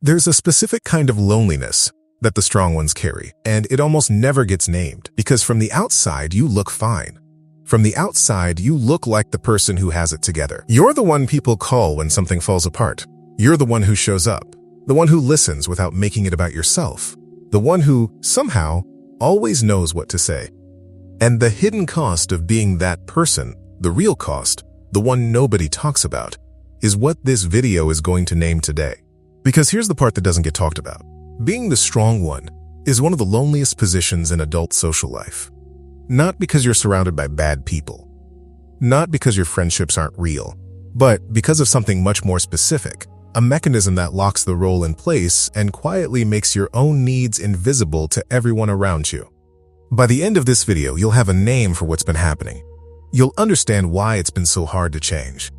There's a specific kind of loneliness that the strong ones carry, and it almost never gets named because from the outside, you look fine. From the outside, you look like the person who has it together. You're the one people call when something falls apart. You're the one who shows up, the one who listens without making it about yourself, the one who, somehow, always knows what to say. And the hidden cost of being that person, the real cost, the one nobody talks about, is what this video is going to name today. Because here's the part that doesn't get talked about. Being the strong one is one of the loneliest positions in adult social life. Not because you're surrounded by bad people, not because your friendships aren't real, but because of something much more specific, a mechanism that locks the role in place and quietly makes your own needs invisible to everyone around you. By the end of this video, you'll have a name for what's been happening. You'll understand why it's been so hard to change.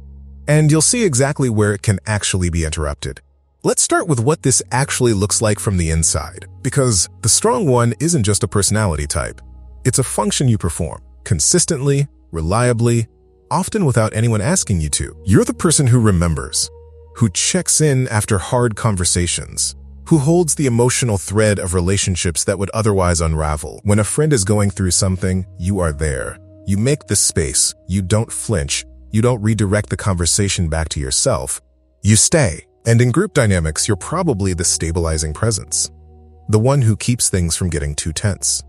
And you'll see exactly where it can actually be interrupted. Let's start with what this actually looks like from the inside, because the strong one isn't just a personality type. It's a function you perform, consistently, reliably, often without anyone asking you to. You're the person who remembers, who checks in after hard conversations, who holds the emotional thread of relationships that would otherwise unravel. When a friend is going through something, you are there. You make the space. You don't flinch. You don't redirect the conversation back to yourself. You stay. And in group dynamics, you're probably the stabilizing presence. The one who keeps things from getting too tense.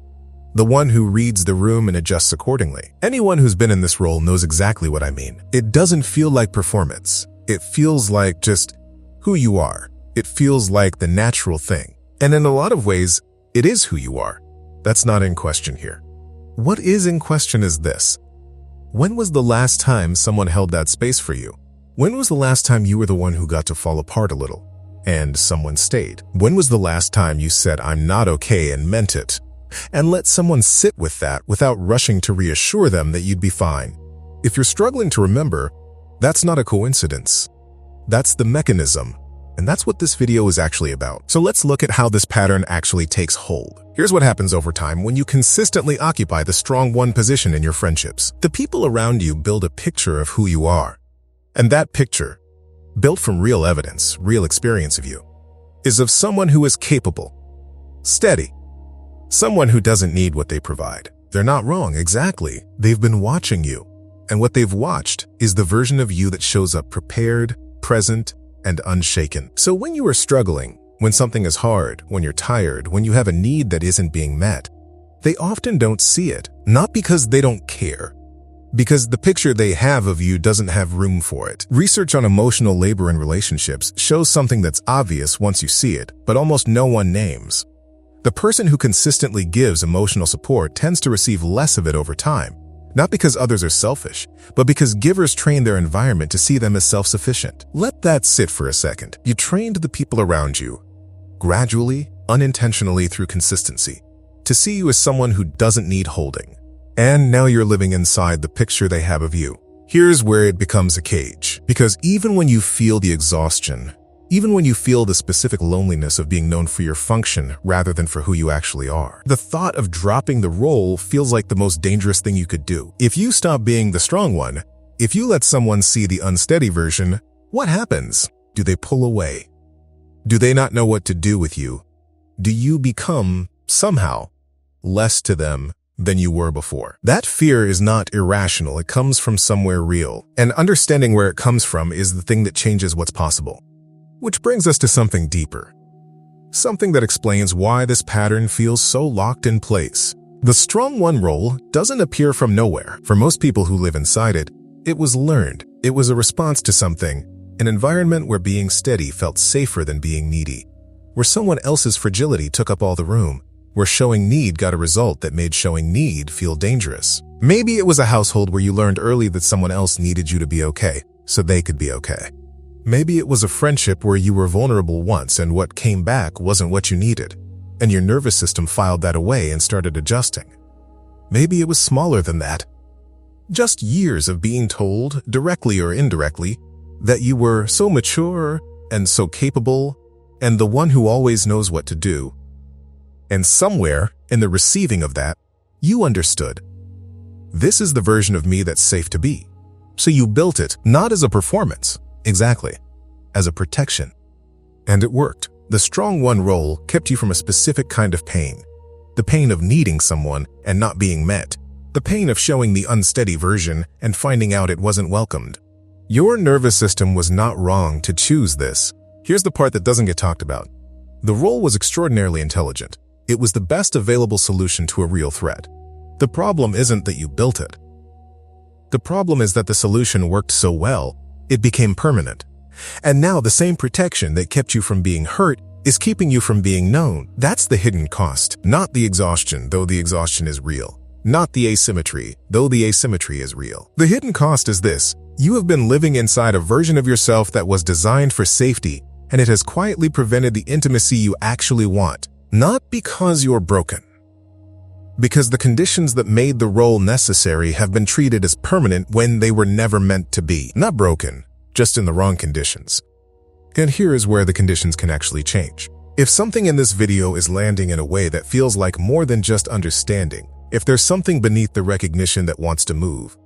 The one who reads the room and adjusts accordingly. Anyone who's been in this role knows exactly what I mean. It doesn't feel like performance. It feels like just who you are. It feels like the natural thing. And in a lot of ways, it is who you are. That's not in question here. What is in question is this. When was the last time someone held that space for you? When was the last time you were the one who got to fall apart a little, and someone stayed? When was the last time you said, "I'm not okay," and meant it? And let someone sit with that without rushing to reassure them that you'd be fine. If you're struggling to remember, that's not a coincidence. That's the mechanism. And that's what this video is actually about. So let's look at how this pattern actually takes hold. Here's what happens over time when you consistently occupy the strong one position in your friendships. The people around you build a picture of who you are. And that picture, built from real evidence, real experience of you, is of someone who is capable, steady, someone who doesn't need what they provide. They're not wrong, exactly. They've been watching you. And what they've watched is the version of you that shows up prepared, present, and unshaken. So when you are struggling, when something is hard, when you're tired, when you have a need that isn't being met, they often don't see it, not because they don't care, because the picture they have of you doesn't have room for it. Research on emotional labor in relationships shows something that's obvious once you see it, but almost no one names. The person who consistently gives emotional support tends to receive less of it over time, not because others are selfish, but because givers train their environment to see them as self-sufficient. Let that sit for a second. You trained the people around you, gradually, unintentionally through consistency, to see you as someone who doesn't need holding. And now you're living inside the picture they have of you. Here's where it becomes a cage. Because even when you feel the exhaustion, even when you feel the specific loneliness of being known for your function rather than for who you actually are, the thought of dropping the role feels like the most dangerous thing you could do. If you stop being the strong one, if you let someone see the unsteady version, what happens? Do they pull away? Do they not know what to do with you? Do you become, somehow, less to them than you were before? That fear is not irrational. It comes from somewhere real. And understanding where it comes from is the thing that changes what's possible. Which brings us to something deeper. Something that explains why this pattern feels so locked in place. The strong one role doesn't appear from nowhere. For most people who live inside it, it was learned. It was a response to something, an environment where being steady felt safer than being needy, where someone else's fragility took up all the room, where showing need got a result that made showing need feel dangerous. Maybe it was a household where you learned early that someone else needed you to be okay, so they could be okay. Maybe it was a friendship where you were vulnerable once and what came back wasn't what you needed, and your nervous system filed that away and started adjusting. Maybe it was smaller than that. Just years of being told, directly or indirectly, that you were so mature and so capable and the one who always knows what to do. And somewhere in the receiving of that, you understood. This is the version of me that's safe to be. So you built it, not as a performance, exactly, as a protection. And it worked. The strong one role kept you from a specific kind of pain. The pain of needing someone and not being met. The pain of showing the unsteady version and finding out it wasn't welcomed. Your nervous system was not wrong to choose this. Here's the part that doesn't get talked about. The role was extraordinarily intelligent. It was the best available solution to a real threat. The problem isn't that you built it. The problem is that the solution worked so well, it became permanent. And now the same protection that kept you from being hurt is keeping you from being known. That's the hidden cost, not the exhaustion, though the exhaustion is real. Not the asymmetry, though the asymmetry is real. The hidden cost is this: you have been living inside a version of yourself that was designed for safety, and it has quietly prevented the intimacy you actually want. Not because you're broken. Because the conditions that made the role necessary have been treated as permanent when they were never meant to be. Not broken, just in the wrong conditions. And here is where the conditions can actually change. If something in this video is landing in a way that feels like more than just understanding, if there's something beneath the recognition that wants to move,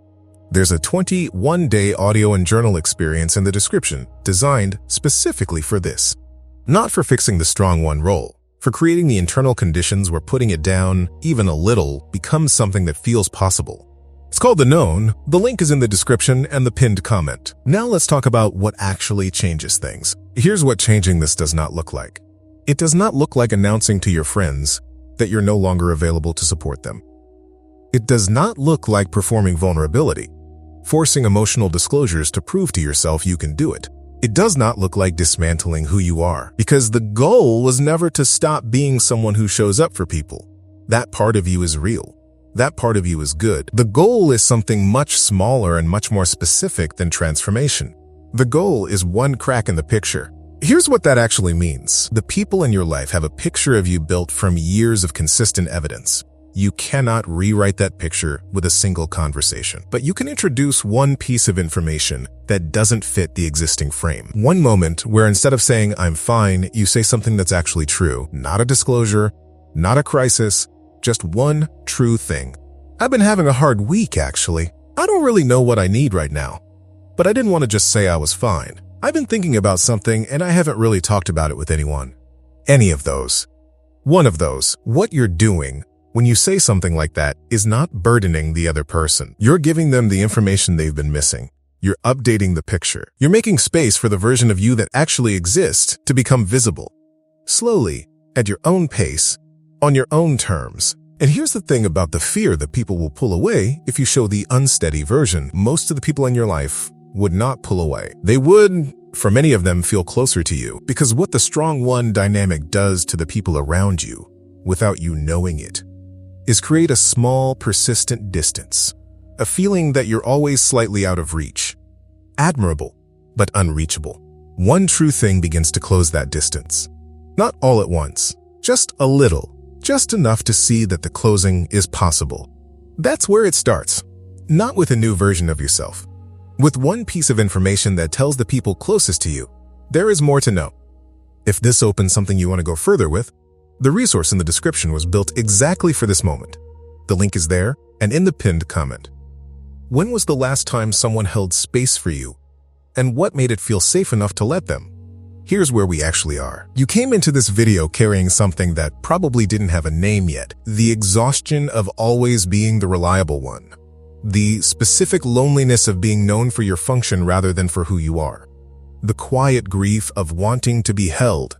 there's a 21-day audio and journal experience in the description designed specifically for this. Not for fixing the strong one role, for creating the internal conditions where putting it down, even a little, becomes something that feels possible. It's called The Known. The link is in the description and the pinned comment. Now let's talk about what actually changes things. Here's what changing this does not look like. It does not look like announcing to your friends that you're no longer available to support them. It does not look like performing vulnerability, forcing emotional disclosures to prove to yourself you can do it. It does not look like dismantling who you are, because the goal was never to stop being someone who shows up for people. That part of you is real. That part of you is good. The goal is something much smaller and much more specific than transformation. The goal is one crack in the picture. Here's what that actually means. The people in your life have a picture of you built from years of consistent evidence. You cannot rewrite that picture with a single conversation. But you can introduce one piece of information that doesn't fit the existing frame. One moment where instead of saying, "I'm fine," you say something that's actually true. Not a disclosure, not a crisis, just one true thing. "I've been having a hard week, actually. I don't really know what I need right now. But I didn't want to just say I was fine. I've been thinking about something and I haven't really talked about it with anyone." Any of those. One of those. What you're doing when you say something like that is not burdening the other person. You're giving them the information they've been missing. You're updating the picture. You're making space for the version of you that actually exists to become visible. Slowly, at your own pace, on your own terms. And here's the thing about the fear that people will pull away if you show the unsteady version. Most of the people in your life would not pull away. They would, for many of them, feel closer to you, because what the strong one dynamic does to the people around you, without you knowing it, is create a small, persistent distance. A feeling that you're always slightly out of reach. Admirable, but unreachable. One true thing begins to close that distance. Not all at once, just a little. Just enough to see that the closing is possible. That's where it starts. Not with a new version of yourself. With one piece of information that tells the people closest to you, there is more to know. If this opens something you want to go further with, the resource in the description was built exactly for this moment. The link is there and in the pinned comment. When was the last time someone held space for you? And what made it feel safe enough to let them? Here's where we actually are. You came into this video carrying something that probably didn't have a name yet. The exhaustion of always being the reliable one. The specific loneliness of being known for your function rather than for who you are. The quiet grief of wanting to be held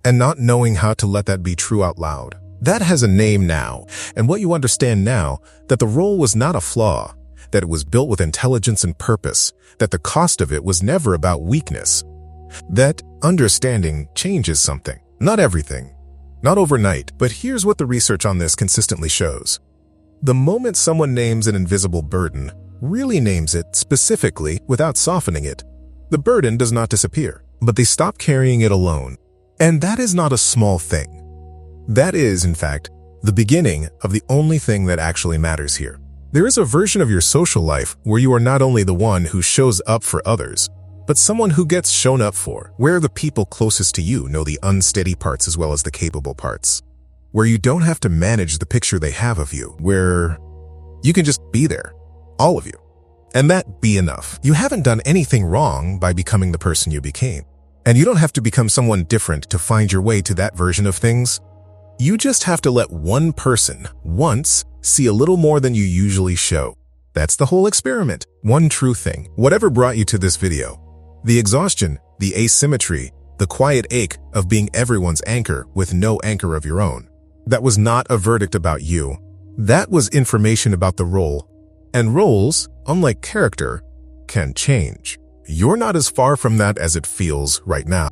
and not knowing how to let that be true out loud. That has a name now, and what you understand now, that the role was not a flaw, that it was built with intelligence and purpose, that the cost of it was never about weakness. That understanding changes something. Not everything. Not overnight, but here's what the research on this consistently shows. The moment someone names an invisible burden, really names it specifically without softening it, the burden does not disappear, but they stop carrying it alone. And that is not a small thing. That is, in fact, the beginning of the only thing that actually matters here. There is a version of your social life where you are not only the one who shows up for others, but someone who gets shown up for, where the people closest to you know the unsteady parts as well as the capable parts, where you don't have to manage the picture they have of you, where you can just be there, all of you, and that be enough. You haven't done anything wrong by becoming the person you became. And you don't have to become someone different to find your way to that version of things. You just have to let one person, once, see a little more than you usually show. That's the whole experiment. One true thing. Whatever brought you to this video, the exhaustion, the asymmetry, the quiet ache of being everyone's anchor with no anchor of your own. That was not a verdict about you. That was information about the role. And roles, unlike character, can change. You're not as far from that as it feels right now.